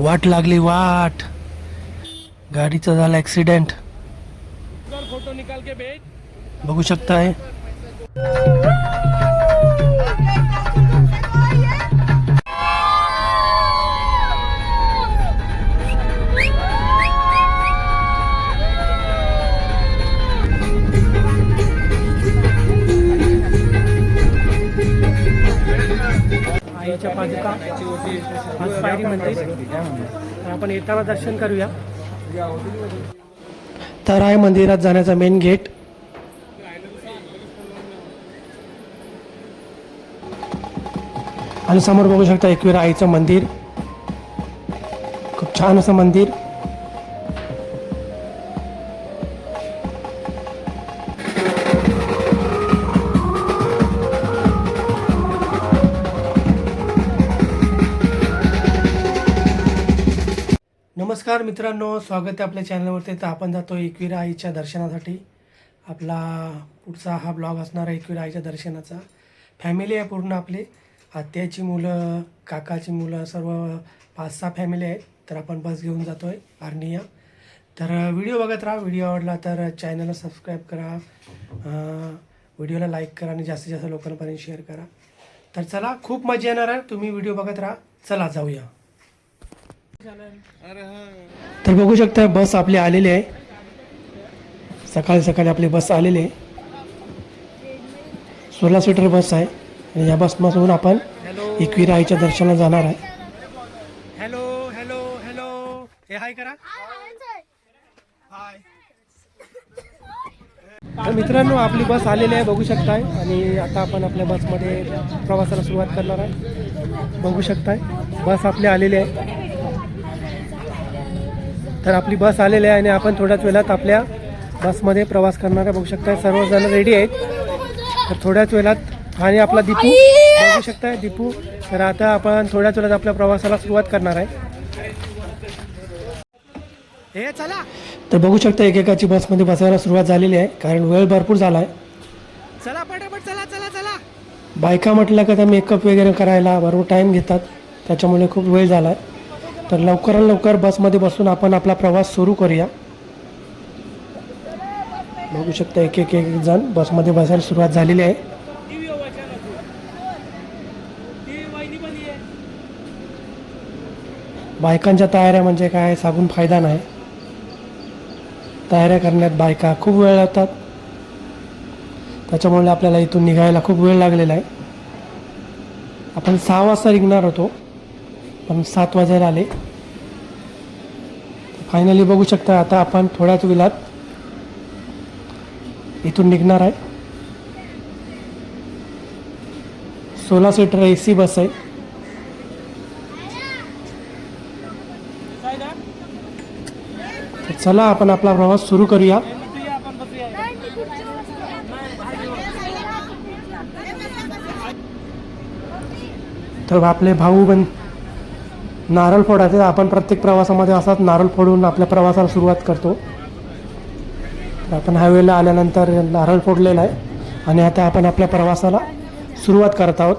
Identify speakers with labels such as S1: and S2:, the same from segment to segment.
S1: वाट लागली वाट, गाडीचा झाला ॲक्सिडेंट.
S2: फोटो निकाल के भेज.
S1: बघू शकताय. आईच्या पादुका आज पायरी म्हणते, तर आपण येताना दर्शन करूया. तर आहे मंदिरात जाण्याचा मेन गेट. आणि समोर बघू शकता एकविरा आईचं मंदिर, खूप छान असं मंदिर. नमस्कार मित्रांनो, स्वागत आहे आपल्या चॅनलवरती. तर आपण जातो एकविरा आईच्या दर्शनासाठी. आपला पुढचा हा ब्लॉग असणार आहे एकविरा आईच्या दर्शनाचा. फॅमिली आहे पूर्ण, आपली आत्याची मुलं, काकाची मुलं, सर्व 5-6 फॅमिली आहेत. तर आपण बस घेऊन जातो आहे आर्निया. तर व्हिडिओ बघत राहा. व्हिडिओ आवडला तर चॅनलला सबस्क्राईब करा, व्हिडिओला लाईक करा आणि जास्तीत जास्त लोकांपर्यंत शेअर करा. तर चला, खूप मजा येणार आहे. तुम्ही व्हिडिओ बघत राहा. चला जाऊया. तर बघू शकता बस आपली आलेली आहे. सकाळी सकाळी आपली बस आलेली आहे. 16 सीटर बस आहे आणि या बसमधून आपण एकविरा आईच्या दर्शनाला जाणार आहे. हॅलो हॅलो हॅलो, हे हाय करा. तर मित्रांनो, आपली बस आलेली आहे बघू शकताय. आणि आता आपण आपल्या बसमध्ये प्रवासाला सुरुवात करणार आहे. बघू शकताय बस आपली आलेली आहे. तर आपली बस आलेली आहे आणि आपण थोड्याच वेळात आपल्या बसमध्ये प्रवास करणार आहे. बघू शकताय सर्वजण रेडी आहेत. तर थोड्याच वेळात आणि आपला दीपू बघू शकताय, दीपू. तर आता आपण थोड्याच वेळात आपल्या प्रवासाला सुरुवात करणार आहे. हे चला. तर बघू शकता एकेकाची बसमध्ये बसायला सुरुवात झालेली आहे, कारण वेळ भरपूर झाला आहे. चला पटापट, चला चला चला. बायका म्हटलं का तर मेकअप वगैरे करायला भरपूर टाईम घेतात, त्याच्यामुळे खूप वेळ झाला आहे. तर लवकरात लवकर बसमध्ये बसून आपण आपला प्रवास सुरू करूया. बघू शकता एक एक जण बसमध्ये बसायला सुरुवात झालेली आहे. बायकांच्या तयाऱ्या म्हणजे काय सांगून फायदा नाही. तयाऱ्या करण्यात बायका खूप वेळ लावतात, त्याच्यामुळे आपल्याला इथून निघायला खूप वेळ लागलेला आहे. आपण 6 वाजता निघणार होतो, पण 7 वाजायला आले. फायनली बघू शकता आता आपण थोड्याच वेळात इथून निघणार आहे. 16 सीटर AC बस आहे. चला आपण आपला प्रवास सुरू करूया. तर आपले भाऊ बन नारळ फोडायचे. आपण प्रत्येक प्रवासामध्ये असाच नारळ फोडून आपल्या प्रवासाला सुरुवात करतो. तर आपण हायवेला आल्यानंतर नारळ फोडलेला आहे आणि आता आपण आपल्या प्रवासाला सुरुवात करत आहोत.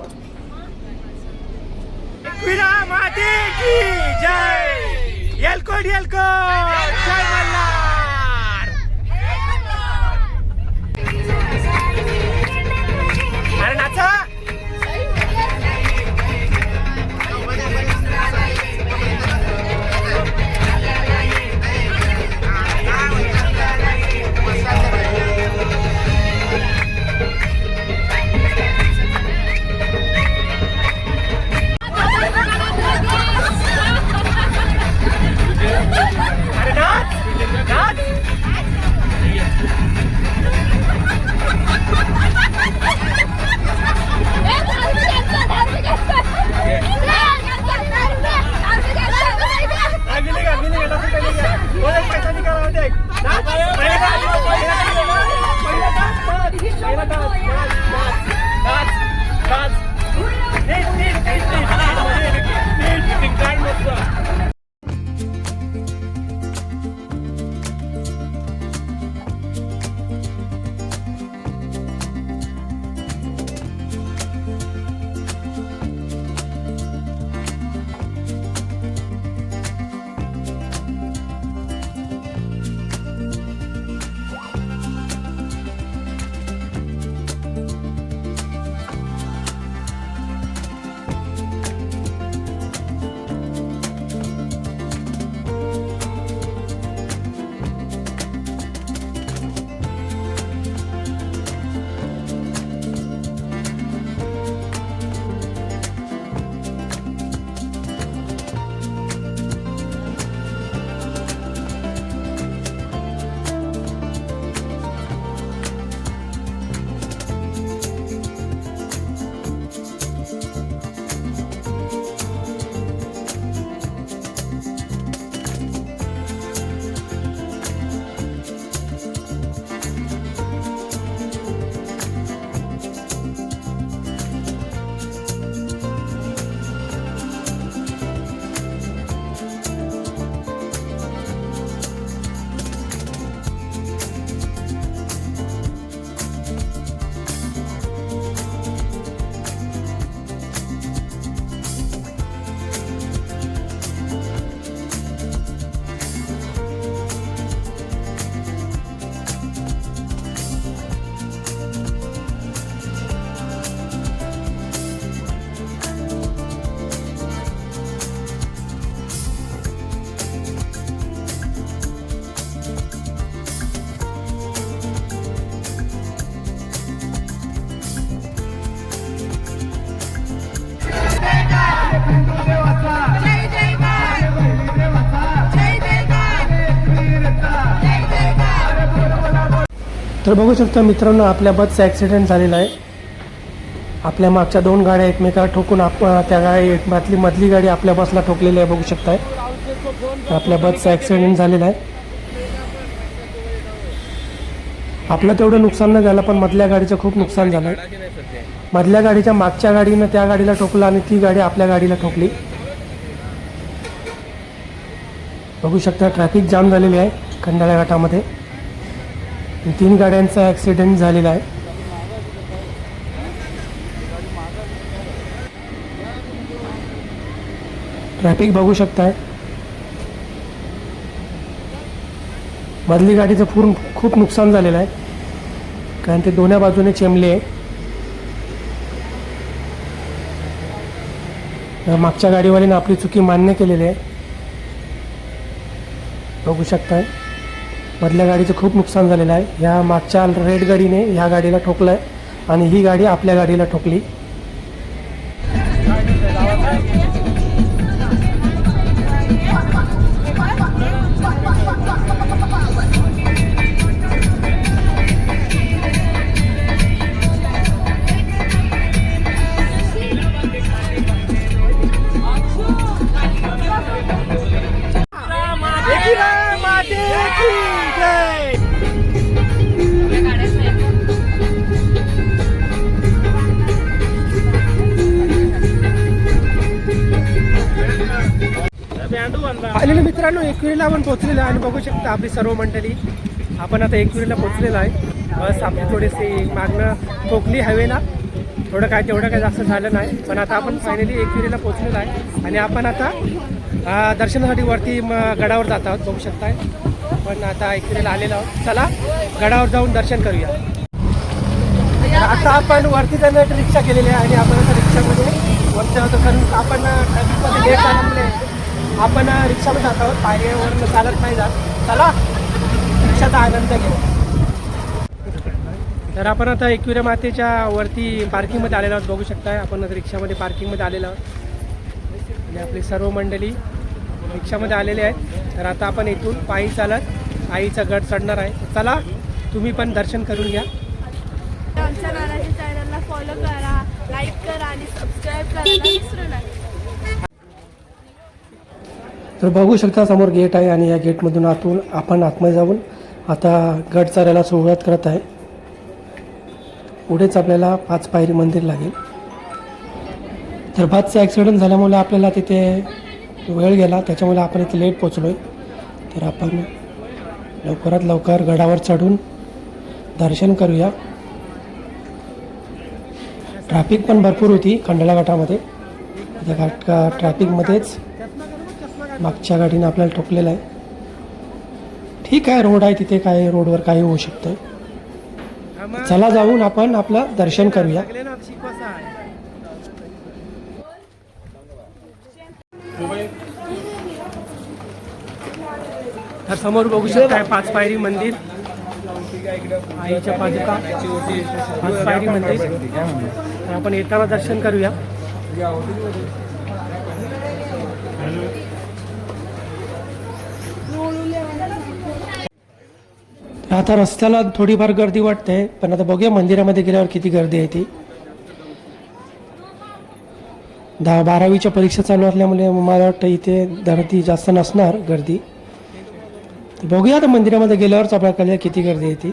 S1: तर बघू शकता मित्रांनो, आपल्या बसचा ॲक्सिडेंट झालेला आहे. आपल्या मागच्या 2 गाड्या एकमेकाला ठोकून त्या गाडी मधली गाडी आपल्या बसला ठोकलेली आहे. बघू शकताय आपल्या बसचा ॲक्सिडेंट झालेला आहे. आपलं तेवढं नुकसान नाही झालं, पण मधल्या गाडीचं खूप नुकसान झालं. मधल्या गाडीच्या मागच्या गाडीनं त्या गाडीला ठोकलं आणि ती गाडी आपल्या गाडीला ठोकली. बघू शकता ट्रॅफिक जाम झालेली आहे खंडाळा घाटामध्ये. 3 गाड्यांचा ॲक्सिडेंट झालेला आहे. ट्रॅफिक बघू शकताय. मधली गाडीचं खूप नुकसान झालेलं आहे, कारण ते दोन्ही बाजूने चेंबले आहे. मागच्या गाडीवाल्याने आपली चुकी मान्य केलेली आहे. बघू शकताय मधल्या गाडीचं खूप नुकसान झालेलं आहे. ह्या मागच्या रेड गाडीने ह्या गाडीला ठोकलं आहे आणि ही गाडी आपल्या गाडीला ठोकली. फायनली मित्रांनो, एकविरीला आपण पोहोचलेलो आहे आणि बघू शकता आपली सर्व मंडळी. आपण आता एकविरीला पोहोचलेलो आहे. बस आपली थोडीशी मागणं ठोकली हवेला, तेवढं काय जास्त झालं नाही. पण आता आपण फायनली एकविरीला पोहोचलेलो आहे आणि आपण आता दर्शनासाठी वरती गडावर जात आहोत. बघू शकताय पण आता एकविरीला आलेलो आहोत. चला गडावर जाऊन दर्शन करूया. आता आपण वरती जाण्यासाठी रिक्षा केलेली आहे आणि आपण आता रिक्षामध्ये वरती जातो, कारण आपण ट्रॅफिकमध्ये लेट झाल्यामुळे आपण रिक्षामध्ये जात आहोत. पायरीवरून चालत नाही जात. चला रिक्षाचा आनंद घेऊ. तर आपण आता एकविरा मातेच्या वरती पार्किंगमध्ये आलेलो आहोत. बघू शकताय आपण आता रिक्षामध्ये पार्किंगमध्ये आलेलो आहोत आणि आपली सर्व मंडळी रिक्षामध्ये आलेले आहेत. तर आता आपण इथून पायी चालत आईचा गड चढणार आहे. चला तुम्ही पण दर्शन करून घ्या.
S3: आमच्या नानाच्या चॅनलला फॉलो करा, लाईक करा आणि सबस्क्राईब करायला विसरू नका.
S1: तर बघू शकता समोर गेट आहे आणि या गेटमधून आपण आतमध्ये जाऊन आता गड चढायला सुरुवात करत आहे. पुढेच आपल्याला 5 पायरी मंदिर लागेल. तर बसचा ॲक्सिडेंट झाल्यामुळे आपल्याला तिथे वेळ गेला, त्याच्यामुळे आपण इथे लेट पोचलो आहे. तर आपण लवकरात लवकर गडावर चढून दर्शन करूया. ट्रॅफिक पण भरपूर होती खंडाळा घाटामध्ये. त्या ट्रॅफिकमध्येच मागच्या गाडीने आपल्याला ठोकलेलं आहे. ठीक आहे, रोड आहे तिथे, काय रोडवर काही होऊ शकतं. चला जाऊन आपण आपलं दर्शन करूया. तर समोर बघू शकताय 5 पायरी मंदिर, आईच्या पादुका, 5 पायरी मंदिर. तर आपण येताना दर्शन करूया. आता रस्त्याला थोडीफार गर्दी वाटते, पण आता बघूया मंदिरामध्ये गेल्यावर किती गर्दी आहे ती. 10-12वीच्या परीक्षा चालू असल्यामुळे मला वाटतं इथे गर्दी जास्त नसणार गर्दी. तर बघूया आता मंदिरामध्ये गेल्यावरच आपल्याला कळेल किती गर्दी आहे ती.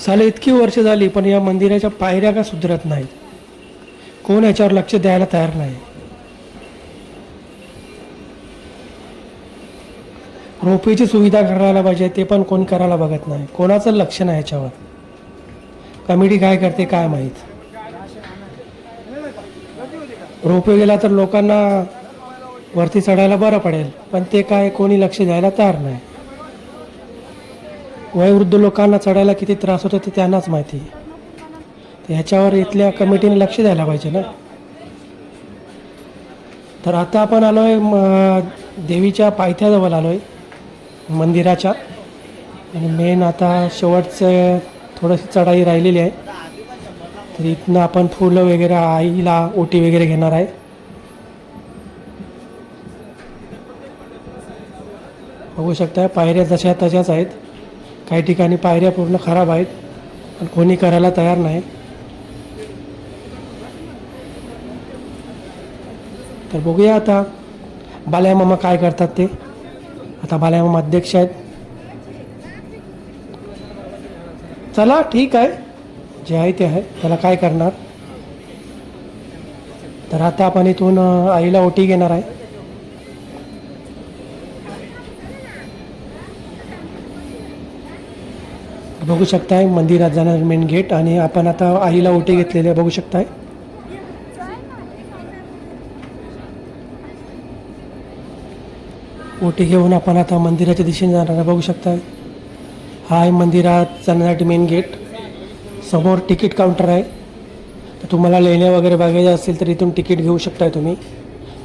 S1: साले इतकी वर्ष झाली पण या मंदिराच्या पायऱ्या का सुधरत नाहीत. कोण याच्यावर लक्ष द्यायला तयार नाही. रोपवेची सुविधा करायला पाहिजे, ते पण कोण करायला बघत नाही. कोणाचं लक्ष नाही याच्यावर. कमिटी काय करते काय माहीत. रोपवे गेला तर लोकांना वरती चढायला बरं पडेल, पण ते काय कोणी लक्ष द्यायला तयार नाही. वयोवृद्ध लोकांना चढायला किती त्रास होतो ते त्यांनाच माहिती. ह्याच्यावर इथल्या कमिटीने लक्ष द्यायला पाहिजे ना. तर आता आपण आलो आहे देवीच्या पायथ्याजवळ आलो आहे मंदिराच्या. आणि मेन आता शेवटचं थोडीशी चढाई राहिलेली आहे, तर इथनं आपण फुलं वगैरे आईला ओटी वगैरे घेणार आहे. बघू शकता पायऱ्या जशा तशाच आहेत. काही ठिकाणी पायऱ्या पूर्ण खराब आहेत पण कोणी करायला तयार नाही. तर बघूया आता बाल्या मामा काय करतात ते. आता बाल्या मामा अध्यक्ष आहेत. चला ठीक आहे, जे आहे ते आहे, त्याला काय करणार. तर आता आपण इथून आईला ओटी घेणार आहे. बघू शकताय मंदिरात जाणार मेन गेट आणि आपण आता आईला ओटी घेतलेली आहे. बघू शकताय ओटी घेऊन आपण आता मंदिराच्या दिशेने जाणार आहे. बघू शकताय हा आहे मंदिरात जाण्यासाठी मेन गेट. समोर तिकीट काउंटर आहे. तर तुम्हाला लेण्या वगैरे बघायच्या असतील तर इथून तिकीट घेऊ शकताय तुम्ही.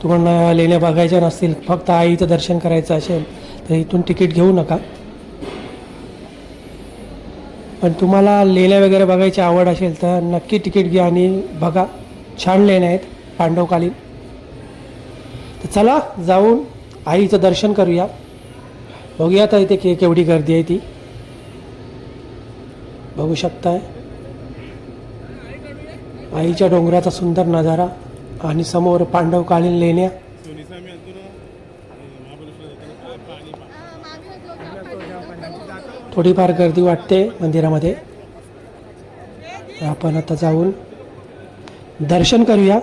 S1: तुम्हाला लेण्या बघायच्या नसतील, फक्त आईचं दर्शन करायचं असेल तर इथून तिकीट घेऊ नका. पण तुम्हाला लेण्या वगैरे बघायची आवड असेल तर नक्की तिकीट घ्या आणि बघा. छान लेण्या आहेत पांडवकालीन. तर चला जाऊन आईचं दर्शन करूया. बघूया आता इथे केवढी गर्दी आहे ती. बघू शकताय आईच्या डोंगराचा सुंदर नजारा आणि समोर पांडवकालीन लेण्या. थोडीफार गर्दी वाटते मंदिरामध्ये. आपण आता जाऊन दर्शन करूया.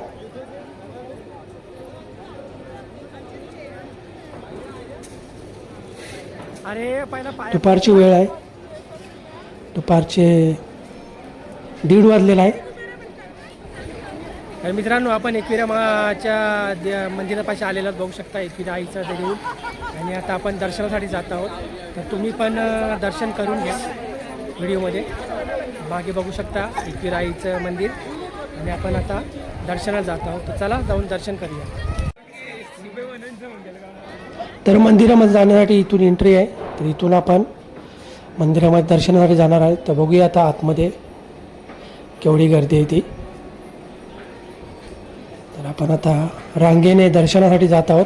S1: दुपारची वेळ आहे. दुपारचे 1:30 वाजलेला आहे. तर मित्रांनो आपण एकविरा माच्या मंदिरापाशी आलेलो बघू शकता. एकविरा आईचं ते देऊळ आणि आता आपण दर्शनासाठी जात आहोत. तर तुम्ही पण दर्शन करून घ्या. व्हिडिओमध्ये मागे बघू शकता एकविरा आईचं मंदिर आणि आपण आता दर्शनाला जात आहोत. तर चला जाऊन दर्शन करूया. तर मंदिरामध्ये जाण्यासाठी इथून एंट्री आहे. तर इथून आपण मंदिरामध्ये दर्शनासाठी जाणार आहे. तर बघूया आता आतमध्ये केवढी गर्दी आहे ती. तर आपण आता रांगेने दर्शनासाठी जात आहोत.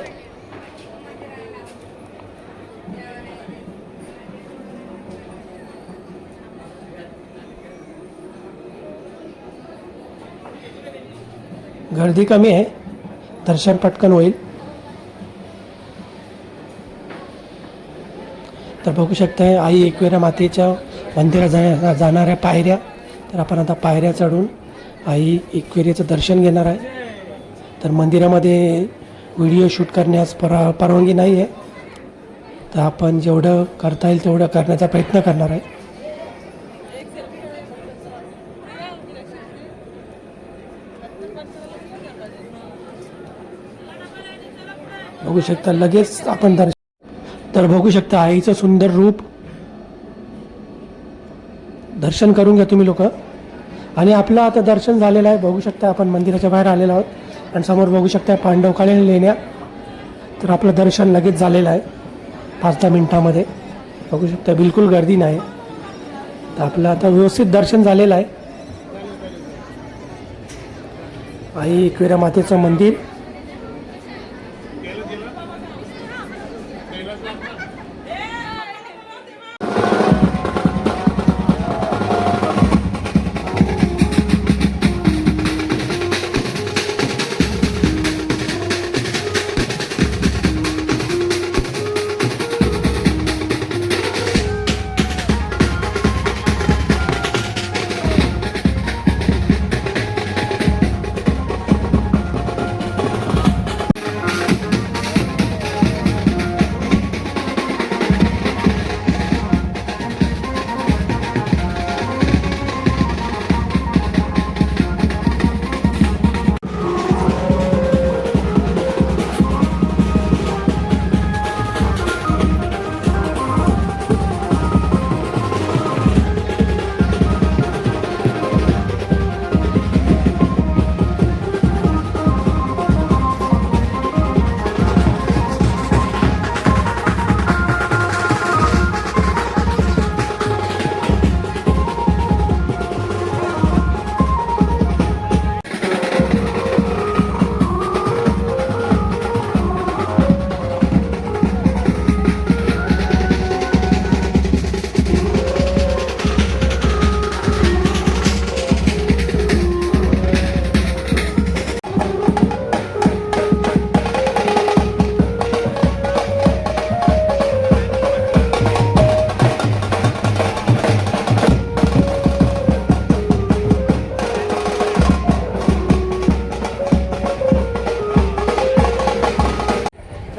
S1: गर्दी कमी आहे, दर्शन पटकन होईल. तर बघू शकताय आई एकविरा मातेच्या मंदिरात जाणाऱ्या पायऱ्या. तर आपण आता पायऱ्या चढून आई एकविरेचं दर्शन घेणार आहे. तर मंदिरामध्ये व्हिडिओ शूट करण्यास परवानगी नाही आहे. तर आपण जेवढं करता येईल तेवढं करण्याचा प्रयत्न करणार आहे. बघू शकता लगेच आपण तर बघू शकता आईचं सुंदर रूप. दर्शन करून घ्या तुम्ही लोक. आणि आपलं आता दर्शन झालेलं आहे. बघू शकता आपण मंदिराच्या बाहेर आलेलो आहोत आणि समोर बघू शकता पांडवकालीन लेण्या. तर आपलं दर्शन लगेच झालेलं आहे 5-10 मिनिटामध्ये. बघू शकता बिलकुल गर्दी नाही. तर आपलं आता व्यवस्थित दर्शन झालेलं आहे. आई एकविरा मातेचं मंदिर.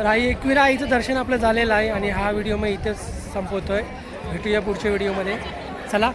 S1: तर आई एकविरा आईचं दर्शन आपलं झालेलं आहे आणि हा व्हिडिओ मी इथेच संपवतोय. भेटूया पुढच्या व्हिडिओमध्ये. चला